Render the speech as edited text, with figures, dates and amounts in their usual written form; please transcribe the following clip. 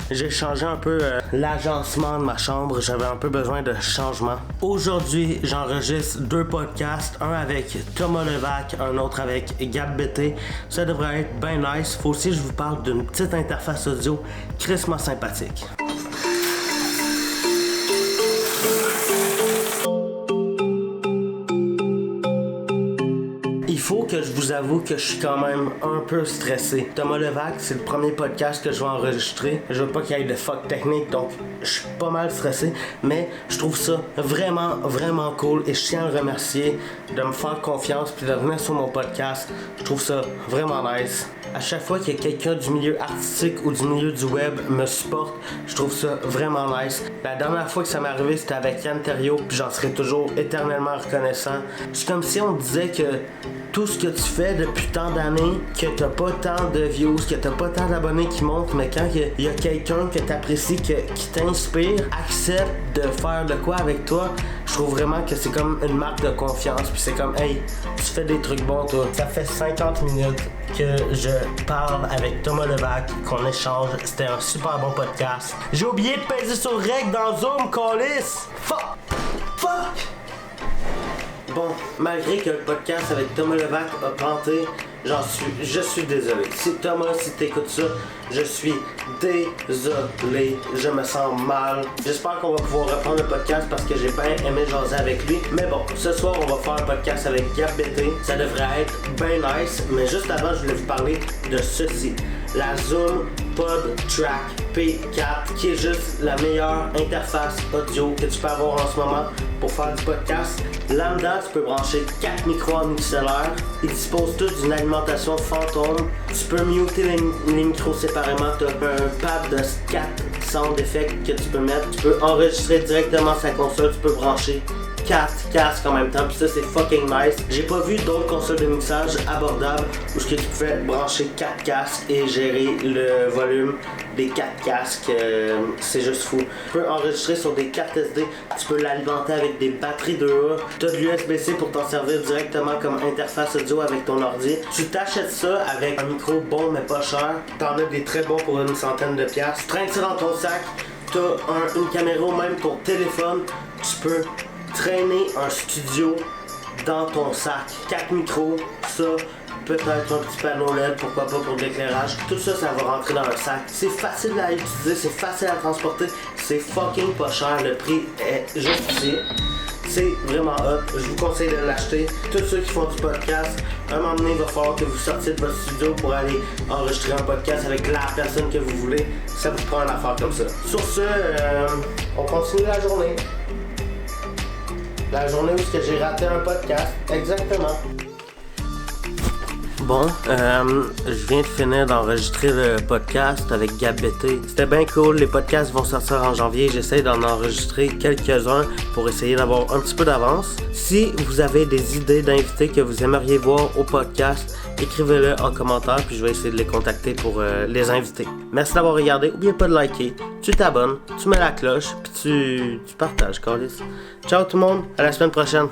J'ai changé un peu l'agencement de ma chambre. J'avais un peu besoin de changement. Aujourd'hui, j'enregistre 2 podcasts. Un avec Thomas Levac, un autre avec Gab BT. Ça devrait être bien nice. Faut aussi que je vous parle d'une petite interface audio crissement sympathique. Il faut que je vous avoue que je suis quand même un peu stressé. Thomas Levac, c'est le premier podcast que je vais enregistrer. Je veux pas qu'il y ait de fuck technique, donc je suis pas mal stressé. Mais je trouve ça vraiment cool et je tiens à le remercier de me faire confiance puis de venir sur mon podcast. Je trouve ça vraiment nice. À chaque fois que quelqu'un du milieu artistique ou du milieu du web me supporte, je trouve ça vraiment nice. La dernière fois que ça m'est arrivé, c'était avec Yann Terriot, puis j'en serai toujours éternellement reconnaissant. C'est comme si on disait que tout ce que tu fais depuis tant d'années, que t'as pas tant de views, que t'as pas tant d'abonnés qui montent, mais quand il y a quelqu'un que t'apprécies, qui t'inspire, accepte de faire de quoi avec toi, je trouve vraiment que c'est comme une marque de confiance. Puis c'est comme, hey, tu fais des trucs bons, toi. Ça fait 50 minutes que je parle avec Thomas Levac, qu'on échange. C'était un super bon podcast. J'ai oublié de peser sur rec dans Zoom, câlisse! Fuck! Bon, malgré que le podcast avec Thomas Levac a planté, je suis désolé. Si Thomas, si t'écoutes ça, je suis désolé. Je me sens mal. J'espère qu'on va pouvoir reprendre le podcast parce que j'ai bien aimé jaser avec lui. Mais bon, ce soir, on va faire un podcast avec Gab BT. Ça devrait être bien nice. Mais juste avant, je voulais vous parler de ceci. La Zoom PodTrack P4, qui est juste la meilleure interface audio que tu peux avoir en ce moment pour faire du podcast. Lambda, tu peux brancher 4 micros en XLR. Ils disposent tous d'une alimentation fantôme. Tu peux muter les micros séparément. Tu as un pad de 4 sound effects que tu peux mettre. Tu peux enregistrer directement sa console. Tu peux brancher 4 casques en même temps, puis ça c'est fucking nice. J'ai pas vu d'autres consoles de mixage abordables où ce que tu pouvais brancher 4 casques et gérer le volume des 4 casques, c'est juste fou. Tu peux enregistrer sur des cartes SD, tu peux l'alimenter avec des batteries 2A, tu as de l'USB-C pour t'en servir directement comme interface audio avec ton ordi. Tu t'achètes ça avec un micro bon mais pas cher, t'en as des très bons pour une centaine de piastres. Tu traînes ça dans ton sac, t'as une caméra même pour téléphone, tu peux traîner un studio dans ton sac. 4 micros, ça, peut-être un petit panneau LED, pourquoi pas pour de l'éclairage. Tout ça, ça va rentrer dans le sac. C'est facile à utiliser, c'est facile à transporter, c'est fucking pas cher. Le prix est juste ici. C'est vraiment hot, je vous conseille de l'acheter. Tous ceux qui font du podcast, un moment donné, il va falloir que vous sortiez de votre studio pour aller enregistrer un podcast avec la personne que vous voulez. Ça vous prend une affaire comme ça. Sur ce, on continue la journée. La journée où j'ai raté un podcast, exactement. Bon, je viens de finir d'enregistrer le podcast avec Gab BT. C'était bien cool, les podcasts vont sortir en janvier. J'essaie d'en enregistrer quelques-uns pour essayer d'avoir un petit peu d'avance. Si vous avez des idées d'invités que vous aimeriez voir au podcast, écrivez-le en commentaire puis je vais essayer de les contacter pour les inviter. Merci d'avoir regardé, n'oubliez pas de liker, tu t'abonnes, tu mets la cloche puis tu partages, câlisse. Ciao tout le monde, à la semaine prochaine.